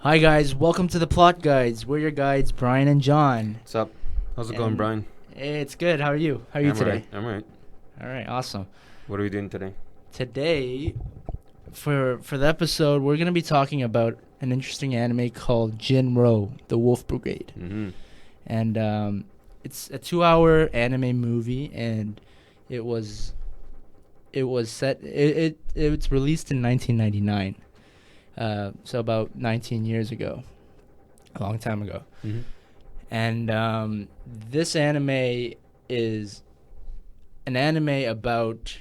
Hi guys, welcome to the Plot Guides. We're your guides, Brian and John. What's up? How's it going, And Brian? Hey, it's good. How are you? How are you today? I'm right. All right, awesome. What are we doing today? Today, for the episode, we're gonna be talking about an interesting anime called Jin Roh, The Wolf Brigade, Mm-hmm. and it's a 2-hour anime movie, and it was it's released in 1999. So about 19 years ago, a long time ago. Mm-hmm. And this anime is an anime about.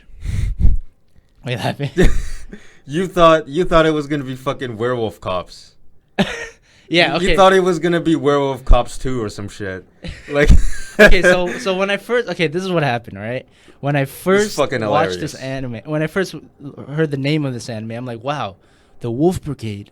Wait, laughing? You thought it was gonna be fucking werewolf cops. Yeah. Okay. You thought it was gonna be werewolf cops 2 or some shit. Like. Okay. So when I first this is what happened, right? When I first fucking watched hilarious. this anime, when I first heard the name of this anime, I'm like, wow, the Wolf Brigade.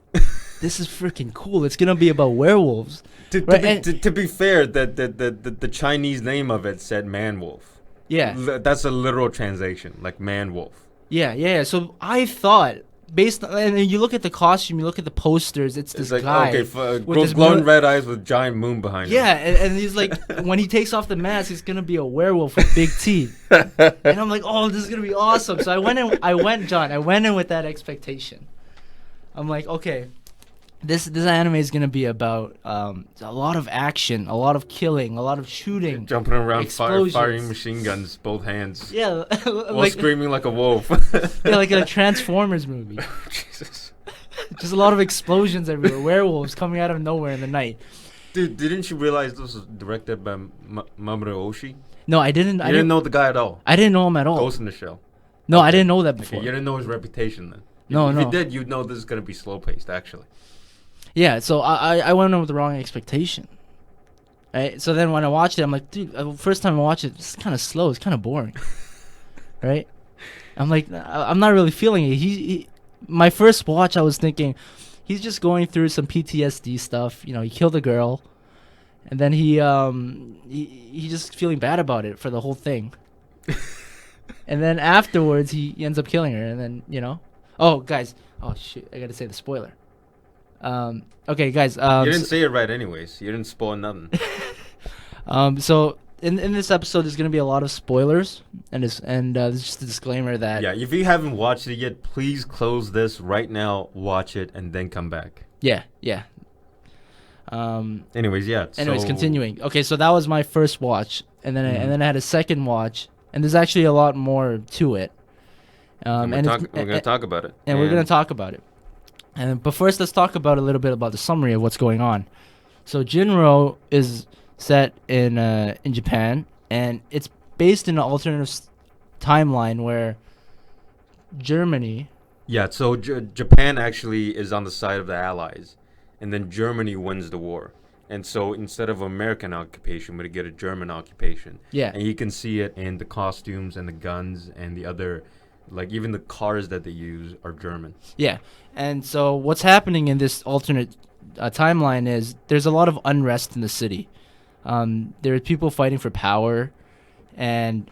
This is freaking cool. It's gonna be about werewolves. To be fair, the Chinese name of it said man wolf. Yeah. That's a literal translation, like man wolf. Yeah. So I thought, based on, and you look at the costume, you look at the posters, it's this like, guy. okay, with this glowing mo- red eyes with giant moon behind Yeah, him. and he's like, when he takes off the mask, he's gonna be a werewolf with big teeth. And I'm like, oh, this is gonna be awesome. So I went in with that expectation. I'm like, okay, this anime is gonna be about a lot of action, a lot of killing, a lot of shooting, Jumping around, explosions. firing machine guns, both hands. Yeah, While like screaming like a wolf. yeah, like a Transformers movie. Jesus. Just a lot of explosions everywhere, werewolves coming out of nowhere in the night. Dude, didn't you realize this was directed by Mamoru Oshii? No, I didn't. You didn't know the guy at all. I didn't know him at all. Ghost in the Shell. No, I Okay. didn't know that Okay, before. you didn't know his reputation then. No, if no. you did, you'd know this is gonna be slow paced. Actually. Yeah, so I went in with the wrong expectation. Right? So then when I watched it, I'm like, dude, first time I watched it, it's kind of slow. It's kind of boring. Right? I'm like, I'm not really feeling it. My first watch, I was thinking, he's just going through some PTSD stuff. You know, he killed a girl, and then he just feeling bad about it for the whole thing. And then afterwards, he ends up killing her, and then oh guys, oh shit, I gotta say the spoiler. Okay, guys. You didn't say it right, anyways. You didn't spoil nothing. So in this episode, there's gonna be a lot of spoilers, and this is just a disclaimer that Yeah, if you haven't watched it yet, please close this right now, watch it, and then come back. yeah. Anyways, yeah. Anyways, continuing. Okay, so that was my first watch, and then I had a second watch, and there's actually a lot more to it. We're gonna talk about it. And we're gonna talk about it. But first, let's talk about a little bit about the summary of what's going on. So Jin Roh is set in Japan, and it's based in an alternative timeline where Germany. Yeah, so Japan actually is on the side of the Allies, and then Germany wins the war. And so instead of American occupation, we get a German occupation. Yeah. And you can see it in the costumes and the guns and the other, like even the cars that they use are German. Yeah. And so what's happening in this alternate timeline is there's a lot of unrest in the city. There are people fighting for power, and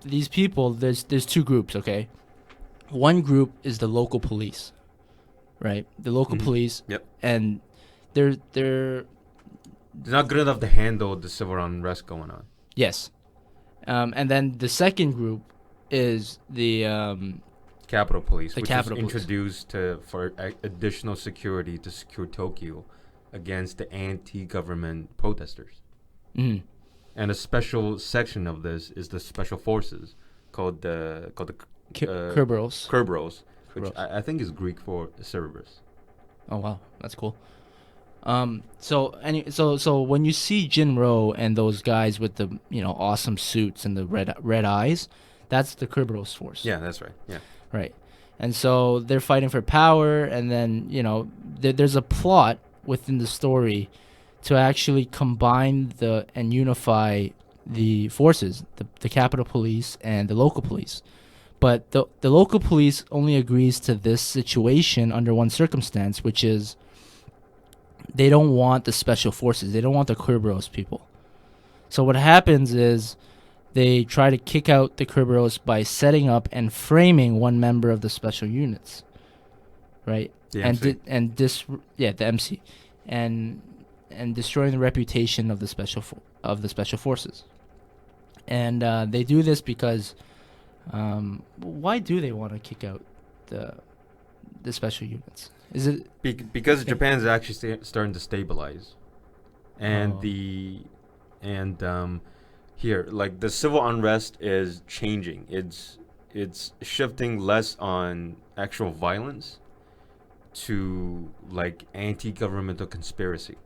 these people, there's two groups, okay? One group is the local police, right? The local police. Yep. And they're not good enough to handle the civil unrest going on. yes. And then the second group is the Capitol Police, which Capitol is Police. introduced for additional security to secure Tokyo against the anti-government protesters. mhm. And a special section of this is the special forces called the Kerberos. Kerberos, which Kerberos. I think is Greek for Cerberus. Oh wow, that's cool. So when you see Jin Roh and those guys with the awesome suits and the red eyes, that's the Kerberos force. Yeah, that's right. Yeah. Right. And so they're fighting for power, and then there's a plot within the story to actually combine and unify the forces, the Capitol Police and the local police. But the local police only agrees to this situation under one circumstance, which is they don't want the special forces. They don't want the Kerberos people. So what happens is they try to kick out the Kerberos by setting up and framing one member of the special units. Right? The and MC. the MC, and destroying the reputation of the special forces. And they do this because why do they want to kick out the special units? Is it Because Japan's actually starting to stabilize, and Oh. here, like, the civil unrest is changing. It's shifting less on actual violence to, like, anti-governmental conspiracy,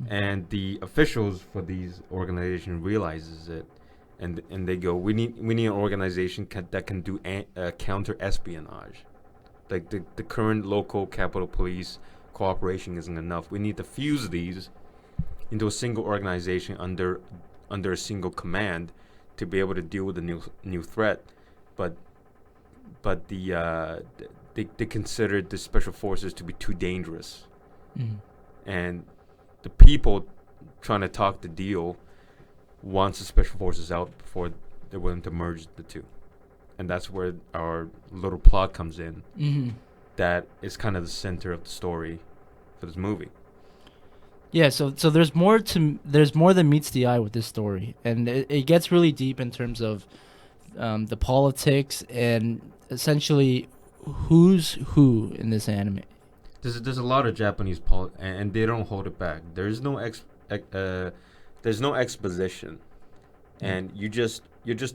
and the officials for these organizations realizes it, and they go, we need an organization that can do counter espionage. Like, the current local Capitol Police cooperation isn't enough. We need to fuse these into a single organization under a single command to be able to deal with the new threat. But they considered the special forces to be too dangerous, Mhm. and the people trying to talk the deal wants the special forces out before they're willing to merge the two. And that's where our little plot comes in. Mhm. That is kind of the center of the story for this movie. Yeah, so there's more than meets the eye with this story, and it gets really deep in terms of the politics and essentially who's who in this anime. There's a lot of Japanese and they don't hold it back. There's no exposition, and you're just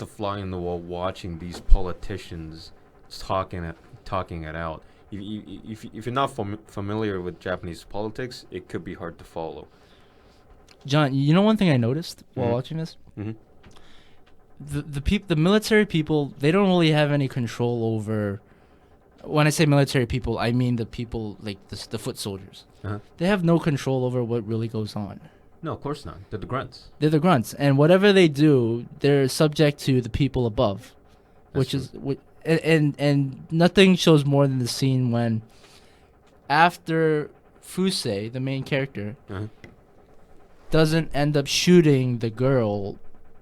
a fly in the wall watching these politicians talking it out. If you're not familiar with Japanese politics, it could be hard to follow. John, you know one thing I noticed while Mhm. watching this? Mm-hmm. The military people, they don't really have any control over. When I say military people, I mean the people like the foot soldiers. Uh-huh. They have no control over what really goes on. No, of course not. They're the grunts. They're the grunts, and whatever they do, they're subject to the people above, That's which is and nothing shows more than the scene when, after Fusei, the main character, Uh-huh. doesn't end up shooting the girl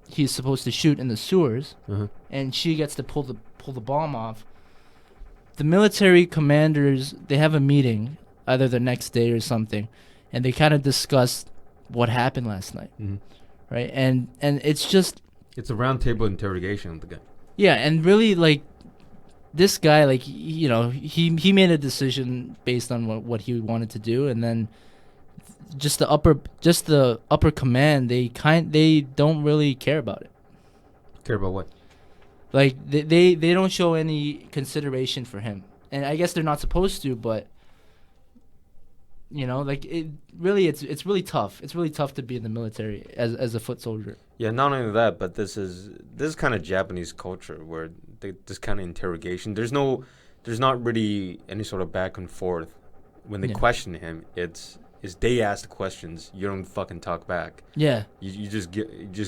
he's supposed to shoot in the sewers, Uh-huh. and she gets to pull the bomb off. The military commanders, they have a meeting either the next day or something, and they kind of discuss what happened last night, Mm-hmm. right? And it's just It's a round table interrogation of the guy. yeah, and really like this guy, like he made a decision based on what he wanted to do, and then just the upper command, they don't really care about it. Care about what? Like they don't show any consideration for him, and I guess they're not supposed to, but like it really, it's really tough. It's really tough to be in the military as a foot soldier. Yeah, not only that, but this is kind of Japanese culture where this kind of interrogation. There's not really any sort of back and forth. When they Yeah. question him, it's they ask the questions. You don't fucking talk back. Yeah. You just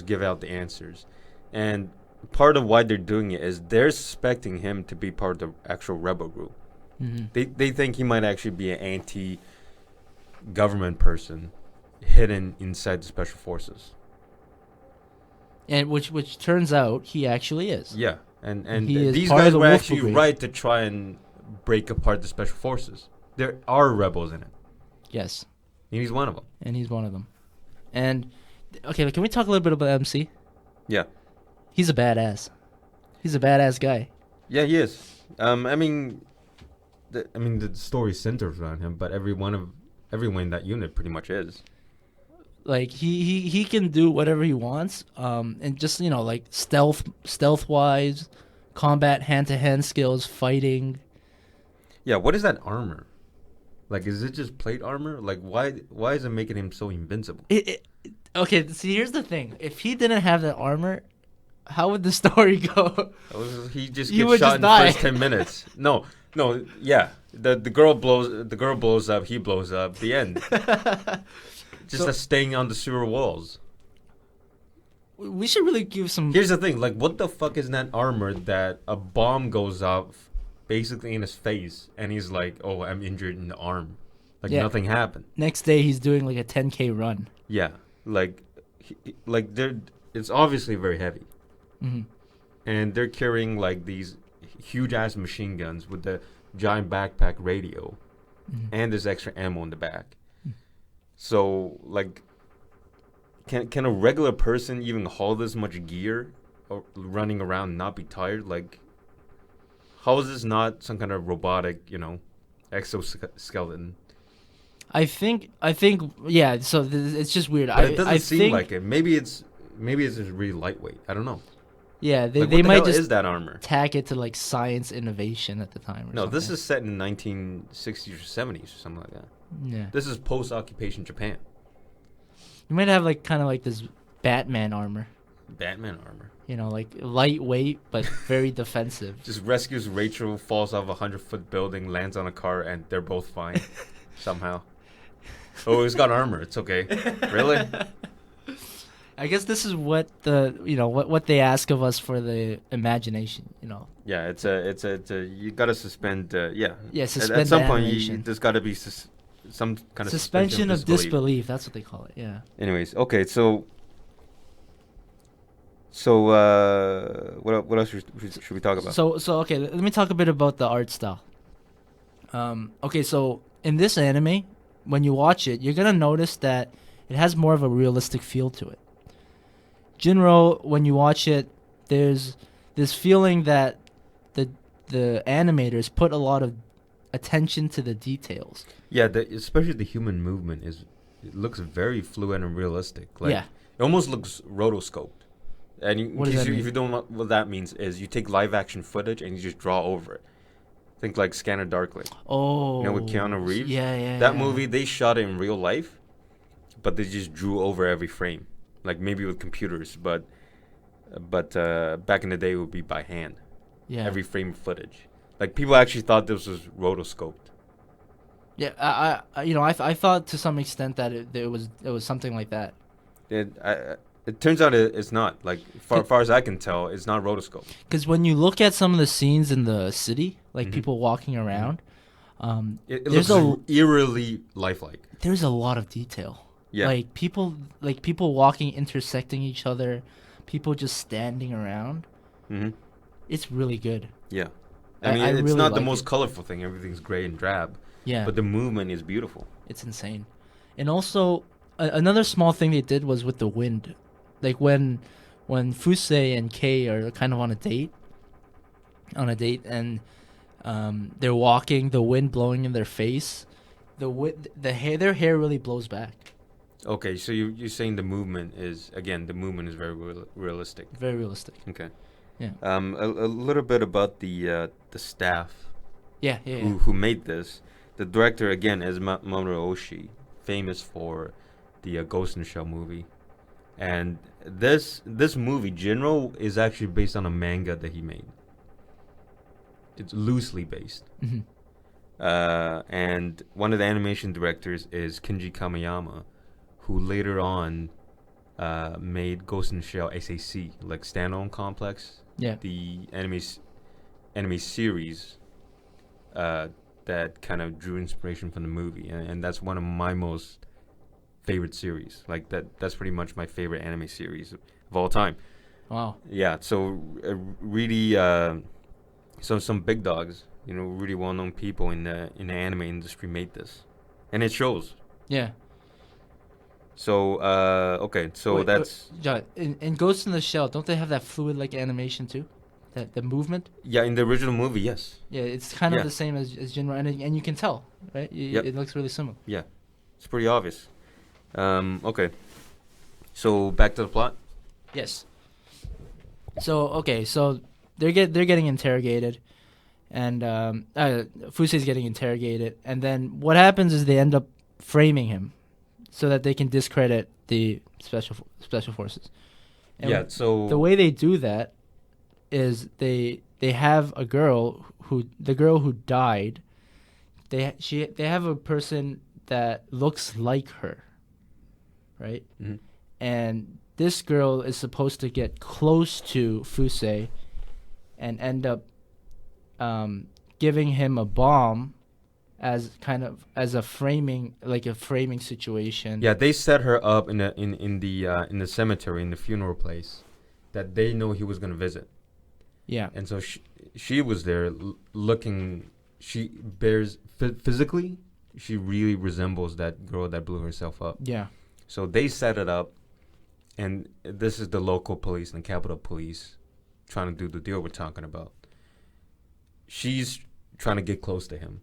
give out the answers, and part of why they're doing it is they're suspecting him to be part of the actual rebel group. Mm-hmm. They think he might actually be an anti-government person hidden inside the special forces. And which turns out he actually is. Yeah, and He is these part of guys the were Wolf actually Brigade. right to try and break apart the special forces. There are rebels in it. Yes. And he's one of them. And he's one of them. And okay, can we talk a little bit about MC? Yeah. He's a badass. He's a badass guy. Yeah, he is. I mean, the story centers around him, but everyone in that unit pretty much is. Like he can do whatever he wants. And just like stealth wise, combat hand to hand skills, fighting. Yeah, what is that armor? Like, is it just plate armor? Like, why is it making him so invincible? Okay, see, here's the thing. If he didn't have that armor, how would the story go? He just He gets would shot just in die. the first 10 minutes. No, yeah. The girl blows up, he blows up. The end. Just staying on the sewer walls. We should really give some. Here's the thing, like, what the fuck is that armor that a bomb goes off basically in his face, and he's like, oh, I'm injured in the arm. Like, Yeah. nothing happened. Next day, he's doing like a 10K run. Yeah, like it's obviously very heavy. Mm-hmm. And they're carrying, like, these huge-ass machine guns with the giant backpack radio. and there's extra ammo in the back. So like, can a regular person even haul this much gear, or running around and not be tired? Like, how is this not some kind of robotic, exoskeleton? I think, yeah. So it's just weird. But it doesn't I seem think, like it. Maybe it's just really lightweight. I don't know. yeah, they Like, they what the might hell just is that armor? tack it to like science innovation at the time. Or No, something. this is set in 1960s or 70s or something like that. Yeah. This is post-occupation Japan. You might have like kind of like this Batman armor. Batman armor. Like lightweight but very defensive. Just rescues Rachel, falls off a 100-foot building, lands on a car, and they're both fine somehow. Oh, it's got armor. It's okay. Really? I guess this is what what they ask of us for the imagination. Yeah, it's a you gotta suspend. Yeah. Yeah, At suspend some the point, animation. there's gotta be some kind of Suspension of disbelief. That's what they call it. Yeah. Anyways, okay, so what else should we talk about? So okay, let me talk a bit about the art style. Okay, so in this anime, when you watch it, you're gonna notice that it has more of a realistic feel to it. Jin Roh, when you watch it, there's this feeling that the animators put a lot of attention to the details. Yeah, especially the human movement it looks very fluid and realistic. Like, Yeah. it almost looks rotoscoped. And What does that mean? if you don't know what that means, is you take live action footage and you just draw over it. Think like Scanner Darkly. Oh. With Keanu Reeves? Yeah. That movie, they shot it in real life, but they just drew over every frame. Like maybe with computers, but back in the day it would be by hand. Yeah. Every frame of footage. Like people actually thought this was rotoscoped. Yeah. I thought to some extent that it was something like that. It turns out it's not. Like far as I can tell, it's not rotoscoped. Because when you look at some of the scenes in the city, like people walking around, It there's looks eerily lifelike. there's a lot of detail. Yeah. Like people walking, intersecting each other, people just standing around. Mm-hmm. It's really good. Yeah. I I mean, it's really not the like most it. colorful thing. Everything's gray and drab. Yeah. But the movement is beautiful. It's insane. And also, another small thing they did was with the wind. Like when Fusei and Kei are kind of on a date, and they're walking, the wind blowing in their face, their hair really blows back. Okay, so you're saying the movement is very realistic. Very realistic. Okay. Yeah. A little bit about the staff Yeah. who made this. The director again is Mamoru Oshii, famous for the Ghost in the Shell movie, and this movie, Jin Roh, is actually based on a manga that he made. It's loosely based. Hmm. And one of the animation directors is Kinji Kamiyama, who later on made Ghost in the Shell SAC, like standalone complex. Yeah. The anime series that kind of drew inspiration from the movie, and that's one of my most favorite series. Like that's pretty much my favorite anime series of all time. Wow. Yeah, so really, some big dogs, really well-known people in the anime industry made this, and it shows. Yeah. So okay, so Wait, that's John, in Ghost in the Shell, don't they have that fluid like animation too? That the movement? yeah, in the original movie, yes. Yeah, it's kind of Yeah. the same as Jin Roh, and you can tell, right? Yep. It looks really similar. Yeah, it's pretty obvious. Okay, so back to the plot. Yes. So they're getting interrogated, and Fusei's getting interrogated, and then what happens is they end up framing him, so that they can discredit the special forces. And Yeah, so the way they do that is they have a girl who died. They have a person that looks like her, right? Mhm. And this girl is supposed to get close to Fusei and end up giving him a bomb as a framing situation. yeah, they set her up in the cemetery, in the funeral place that they know he was gonna visit. Yeah. And so she was there looking. She bears physically she really resembles that girl that blew herself up. Yeah. So they set it up, and this is the local police and the Capitol Police trying to do the deal we're talking about. She's trying to get close to him,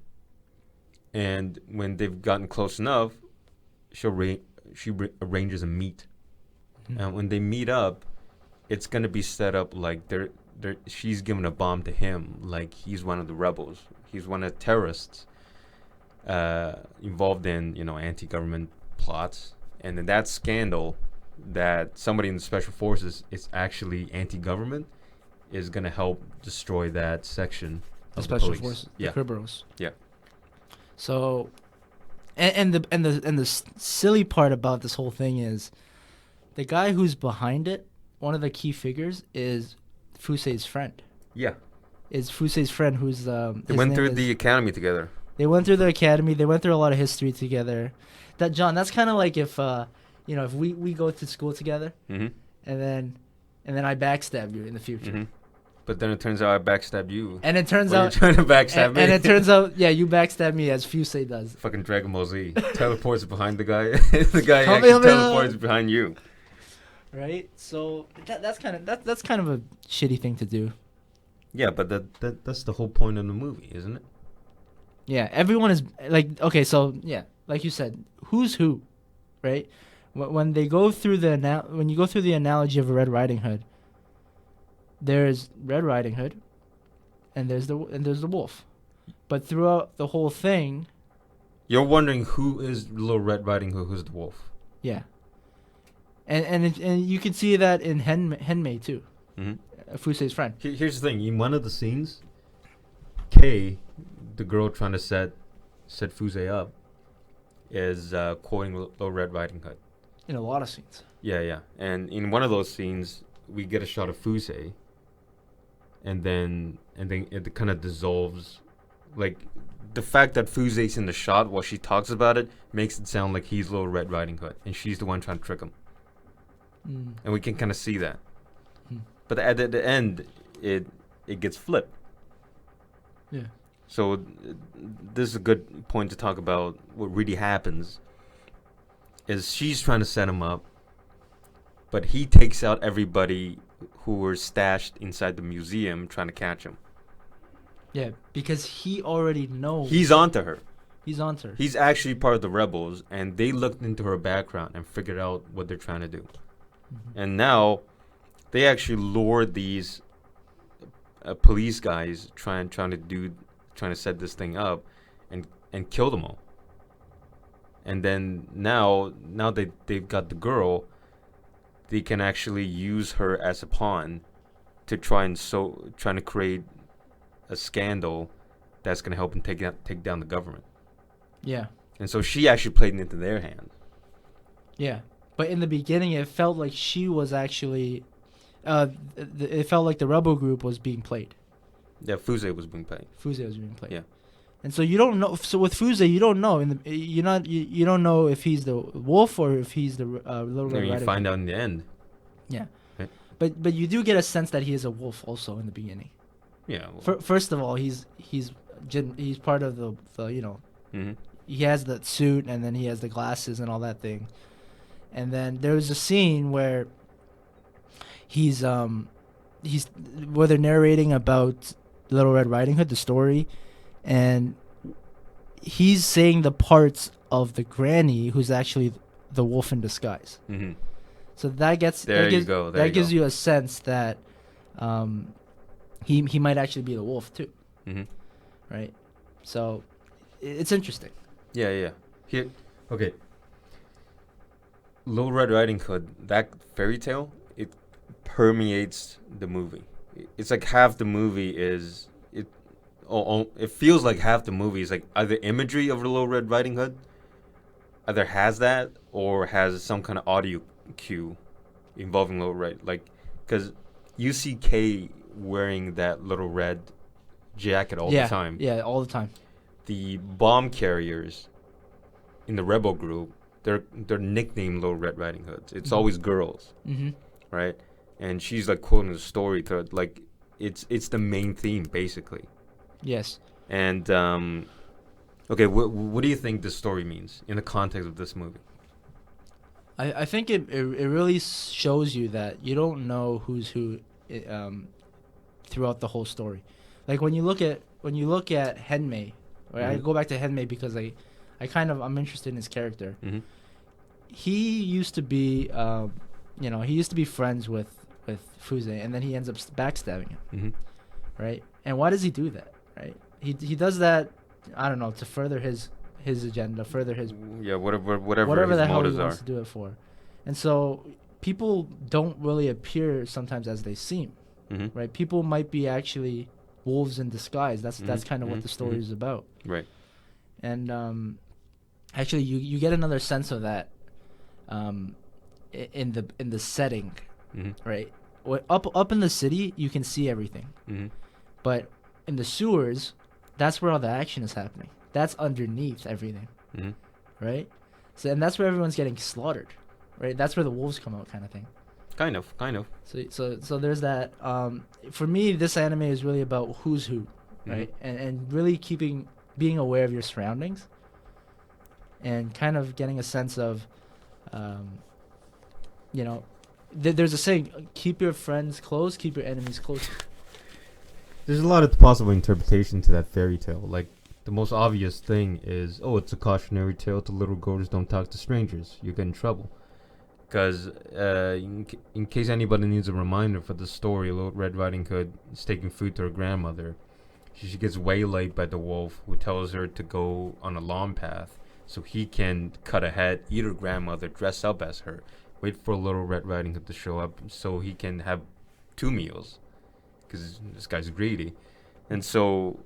and when they've gotten close enough, she arranges a meet. And when they meet up, it's gonna be set up like she's giving a bomb to him, like he's one of the rebels. He's one of the terrorists involved in anti-government plots. And then that scandal that somebody in the special forces is actually anti-government is gonna help destroy that section The of special police. forces, Yeah. the Kerberos. Yeah. So, and the silly part about this whole thing is, the guy who's behind it, one of the key figures, is Fusei's friend. Yeah. Is Fusei's friend who's They went through the academy together. They went through the academy. They went through a lot of history together. That John, that's kind of like if if we go to school together, Mm-hmm. and then I backstab you in the future. Mm-hmm. But then it turns out I backstabbed you. And it turns Well, out you're trying to backstab me. and it turns out, yeah, you backstab me as Fusei does. Fucking Dragon Ball Z teleports behind the guy. The guy Help me, actually help me, teleports behind you. Right? So that's kind of a shitty thing to do. Yeah, but that's the whole point of the movie, isn't it? Yeah, everyone is like, okay, so yeah, like you said, who's who, right? When they go through when you go through the analogy of a Red Riding Hood, there's Red Riding Hood, and there's the wolf, but throughout the whole thing, You're wondering who is Little Red Riding Hood, who's the wolf. yeah, and you can see that in Henmei too, Fusei's friend. Here's the thing: in one of the scenes, Kay, the girl trying to set Fusei up, is quoting Little Red Riding Hood. In a lot of scenes. Yeah. And in one of those scenes, we get a shot of Fusei, and then it kind of dissolves. Like, the fact that Fusei's in the shot while she talks about it makes it sound like he's Little Red Riding Hood, and she's the one trying to trick him. And we can kind of see that. But at the end, it gets flipped. Yeah. So this is a good point to talk about what really happens. Is she's trying to set him up, but he takes out everybody who were stashed inside the museum trying to catch him. Yeah, because he already knows. He's onto her. He's onto her. He's actually part of the rebels, and they looked into her background and figured out what they're trying to do. And now they actually lured these police guys trying to set this thing up and kill them all. And then now they've got the girl, they can actually use her as a pawn to trying to create a scandal that's going to help them take down the government. Yeah. And so she actually played it into their hands. Yeah. But in the beginning, it felt like she was actually, it felt like the rebel group was being played. Yeah, Fusei was being played. Fusei was being played. Yeah. And so you don't know. So with Fusei, you don't know. You don't know if he's the wolf or if he's the Little Red Riding Hood. You find out in the end. Yeah. Right. But you do get a sense that he is a wolf also in the beginning. Yeah. Well, First of all, he's part of the mm-hmm. He has the suit, and then he has the glasses and all that thing. And then there's a scene where he's where they're narrating about Little Red Riding Hood, the story, and he's saying the parts of the granny who's actually the wolf in disguise. Mm-hmm. So that gives you a sense that he might actually be the wolf too. Mm-hmm. Right? So it's interesting. Yeah. Here, okay. Little Red Riding Hood, that fairy tale, it permeates the movie. It's like half the movie is it feels like half the movie is like either imagery of the Little Red Riding Hood, either has that or has some kind of audio cue involving Little Red, like, because you see Kay wearing that little red jacket all the time. Yeah, all the time. The bomb carriers in the rebel group, they're nicknamed Little Red Riding Hoods. It's always girls, right? And she's like quoting the story to like it's the main theme basically. Yes. And Okay, what do you think this story means in the context of this movie? I think it really shows you that you don't know who's who, throughout the whole story. Like when you look at Henmei, right? I Mm-hmm. go back to Henmei because I'm interested in his character. Mm-hmm. He used to be he used to be friends with Fuze, and then he ends up backstabbing him, Mm-hmm. right? And why does he do that, right? He does that, I don't know, to further his agenda, further his Yeah, whatever whatever his the hell he motives wants are. to do it for. And so people don't really appear sometimes as they seem, Mm-hmm. right? People might be actually wolves in disguise. That's kind of what the story is about. Right. And actually, you get another sense of that in the setting, Mm-hmm. right? Up in the city, you can see everything, Mm-hmm. but in the sewers, that's where all the action is happening. That's underneath everything, Mm-hmm. right? So and that's where everyone's getting slaughtered, right? That's where the wolves come out, kind of thing. Kind of. So there's that. For me, this anime is really about who's who, right? Mm-hmm. And really being aware of your surroundings, and kind of getting a sense of, you know, there's a saying: keep your friends close, keep your enemies close. There's a lot of possible interpretation to that fairy tale. Like, the most obvious thing is, oh, it's a cautionary tale to little girls, don't talk to strangers. You get in trouble. Because in case anybody needs a reminder for the story, Little Red Riding Hood is taking food to her grandmother. She gets waylaid by the wolf, who tells her to go on a lawn path so he can cut ahead, eat her grandmother, dress up as her, wait for Little Red Riding Hood to show up so he can have 2 meals. Because this guy's greedy. And so,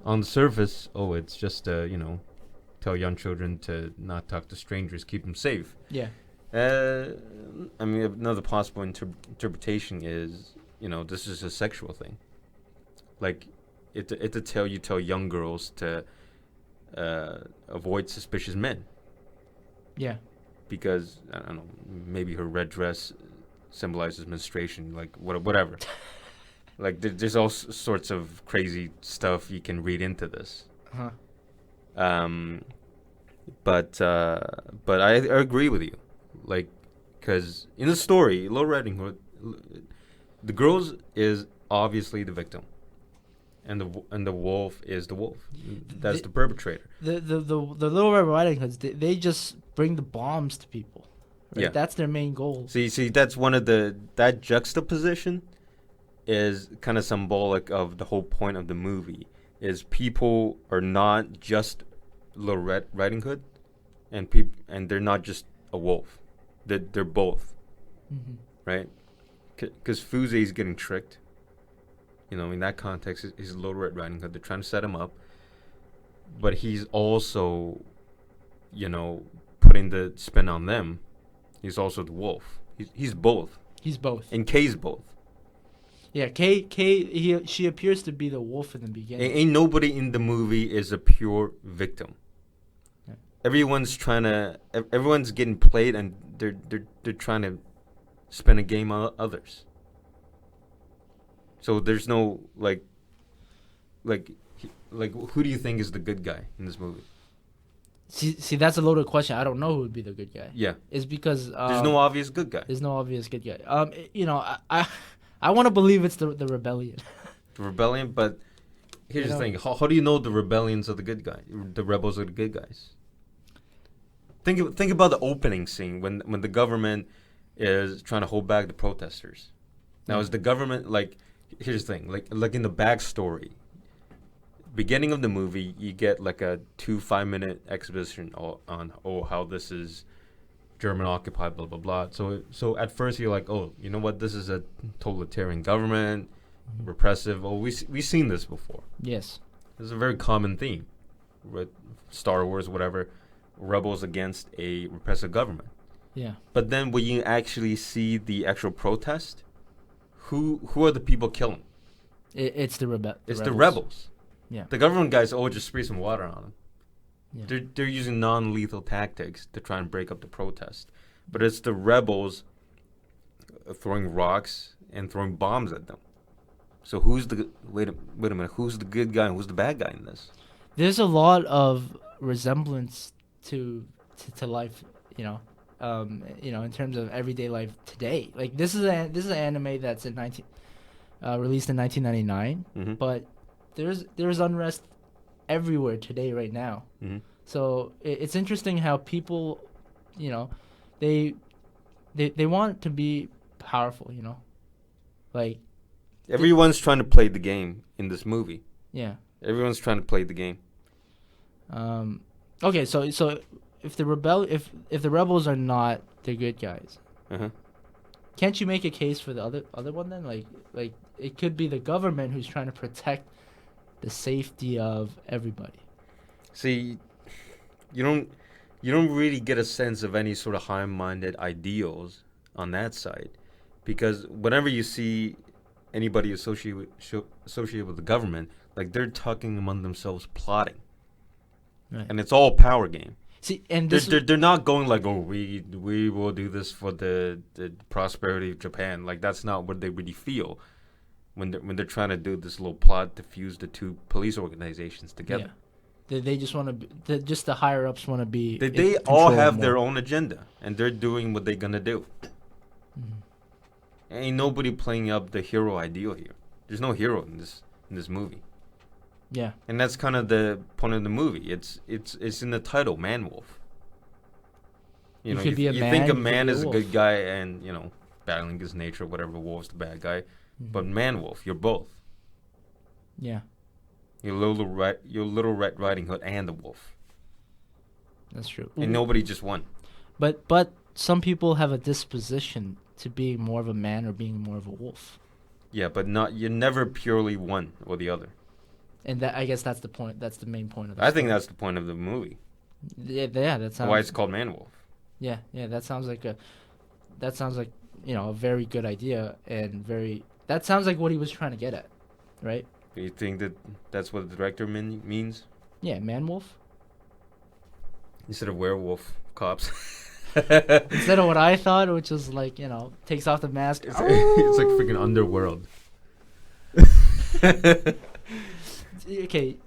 on the surface, it's just, tell young children to not talk to strangers, keep them safe. Yeah. I mean, another possible interpretation is, this is a sexual thing. Like, it's a tale you tell young girls to avoid suspicious men. Yeah. Because, I don't know, maybe her red dress symbolizes menstruation, like, whatever. Like, there's all sorts of crazy stuff you can read into this. Huh. But I agree with you. Like, because in the story, Little Riding Hood, the girls is obviously the victim, and the wolf is the wolf. That's the perpetrator. The Little Red Riding Hoods, they just bring the bombs to people. Right? Yeah, That's their main goal. See, that's one of that juxtaposition is kind of symbolic of the whole point of the movie. Is people are not just Little Red Riding Hood, and they're not just a wolf. They're both, Mm-hmm. right? Because Fuze is getting tricked. In that context, he's a Little Red Riding Hood. They're trying to set him up, but he's also, putting the spin on them. He's also the wolf. He's both. He's both. And Kay's both. Yeah, she appears to be the wolf in the beginning. Ain't nobody in the movie is a pure victim. Yeah. Everyone's getting played, and they're trying to spin a game on others. So there's no like who do you think is the good guy in this movie? See, that's a loaded question. I don't know who would be the good guy. Yeah, It's because there's no obvious good guy. there's no obvious good guy. I want to believe it's the rebellion. The rebellion, but here's the thing: how do you know the rebellions are the good guy? The rebels are the good guys. Think about the opening scene when the government is trying to hold back the protesters. Now, is the government like? Here's the thing: like in the backstory, beginning of the movie, you get like a 5-minute exposition on how this is German occupied, blah blah blah. So at first you're like, you know what? This is a totalitarian government, repressive. We've seen this before. Yes. This is a very common theme, with Star Wars, whatever. Rebels against a repressive government. Yeah. But then when you actually see the actual protest, who are the people killing? It's the rebel. It's the rebels. Yeah. The government guys, just spray some water on them. Yeah. They're using non-lethal tactics to try and break up the protest. But it's the rebels throwing rocks and throwing bombs at them. So who's the wait a minute? Who's the good guy and who's the bad guy in this? there's a lot of resemblance to life, in terms of everyday life today. Like this is an anime that's released in 1999, Mm-hmm. but there's unrest everywhere today right now. Mm-hmm. So it's interesting how people, you know, they they want to be powerful, like Everyone's trying to play the game in this movie. yeah. Everyone's trying to play the game. Okay, so if the rebels are not the good guys, Uh-huh. can't you make a case for the other one then? Like it could be the government who's trying to protect the safety of everybody. See, you don't really get a sense of any sort of high-minded ideals on that side, because whenever you see anybody associated with the government, like they're talking among themselves, plotting, Right. and it's all power game. See, and They're not going like, oh, we will do this for the prosperity of Japan. Like that's not what they really feel when they're trying to do this little plot to fuse the two police organizations together. yeah. They just want to be, just the higher ups want to be. They all have their own agenda, and they're doing what they're gonna do. Mm-hmm. Ain't nobody playing up the hero ideal here. There's no hero in this movie, Yeah. and that's kind of the point of the movie. It's in the title, Man Wolf. You could be a you man, think you a could man be a is a wolf. good guy, and battling his nature, whatever. Wolf's the bad guy, but Man Wolf, you're both. Yeah, You're little Red Riding Hood and the wolf, that's true. and nobody just won. But some people have a disposition to being more of a man or being more of a wolf, Yeah, but you're never purely one or the other. and that I guess that's the point. That's the main point of the I think story. that's the point of the movie. Yeah, that sounds. Why it's called Man Wolf. Yeah, that sounds like a very good idea and that sounds like what he was trying to get at, right? Do you think that's what the director means? Yeah, man wolf. Instead of werewolf cops. Instead of what I thought, which was like, takes off the mask. It's like freaking Underworld. Okay,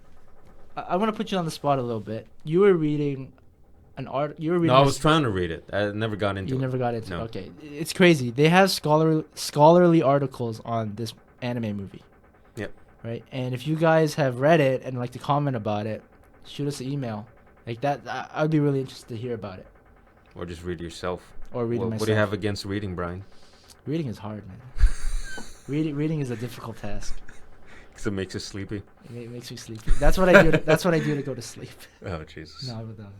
I want to put you on the spot a little bit. You were reading an art. You were reading. No, I was trying to read it. I never got into it. You never got into No. it. Okay, it's crazy. They have scholarly articles on this anime movie. Yep. Right, and if you guys have read it and like to comment about it, shoot us an email. Like that, I'd be really interested to hear about it. Or just read it yourself. Or read it myself. What do you have against reading, Brian? Reading is hard, man. Reading is a difficult task. Because it makes you sleepy. It makes me sleepy. That's what I do. That's what I do to go to sleep. Oh, Jesus. No, without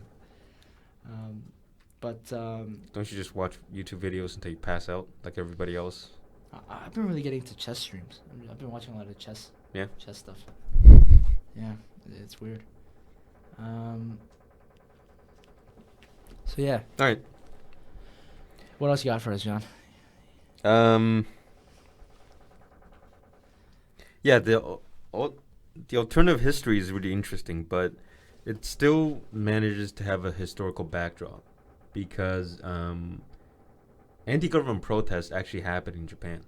it. Don't you just watch YouTube videos until you pass out like everybody else? I've been really getting to chess streams. I've been watching a lot of chess. Yeah? Chess stuff. Yeah, it's weird. So yeah, All right. what else you got for us, John? Yeah, the alternative history is really interesting, but it still manages to have a historical backdrop because anti-government protests actually happened in Japan.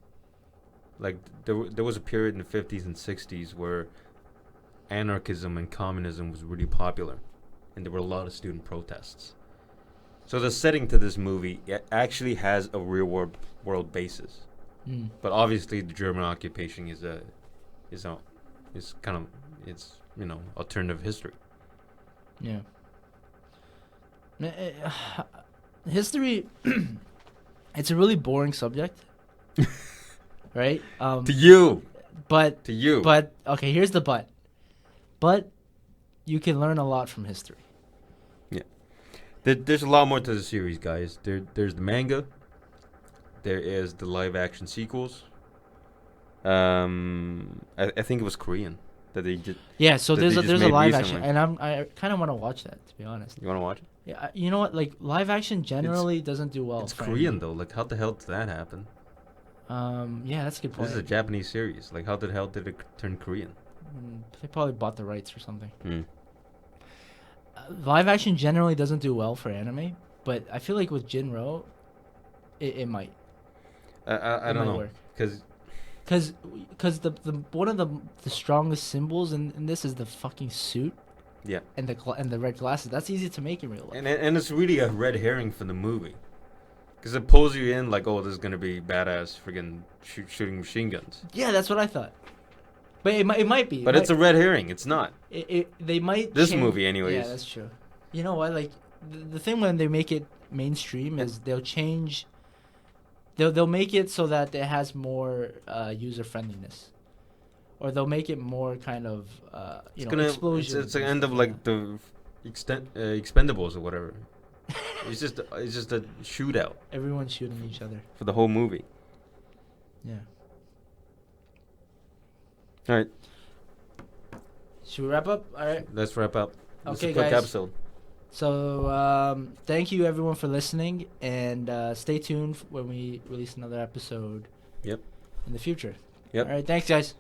Like there was a period in the 50s and 60s where anarchism and communism was really popular, and there were a lot of student protests. So the setting to this movie actually has a real world basis. Mm. But obviously the German occupation is alternative history. Yeah. History, it's a really boring subject, right? To you. But To you. But okay, here's the but. But you can learn a lot from history. Yeah. There's a lot more to the series, guys. There's the manga. There is the live action sequels. I think it was Korean that they did. Yeah, so that there's they a just made live recently. action, and I kind of want to watch that, to be honest. You want to watch it? Yeah, you know what? Like live action generally doesn't do well. It's for Korean anime. though. Like how the hell did that happen? Yeah, that's a good point. This is a Japanese series. Like how the hell did it turn Korean? They probably bought the rights or something. Mm. Live action generally doesn't do well for anime, but I feel like with Jin Roh, it might. I It don't might know work. because Cause the one of the strongest symbols in this is the fucking suit. Yeah. And the red glasses. That's easy to make in real life. And it's really a red herring for the movie. Because it pulls you in like, oh, this is going to be badass friggin' shooting machine guns. Yeah, that's what I thought. But it might be. But it's a red herring. It's not. They might This change. movie, anyways. Yeah, that's true. You know what? Like, the thing when they make it mainstream is they'll change... They'll make it so that it has more user-friendliness. Or they'll make it more kind of, explosions. It's the end of like the Expendables or whatever. It's just a shootout. Everyone's shooting each other. For the whole movie. Yeah. All right. Should we wrap up? All right. Let's wrap up. It's Okay, a quick guys. episode. So, thank you everyone for listening, and stay tuned when we release another episode. Yep. In the future. Yep. All right. Thanks, guys.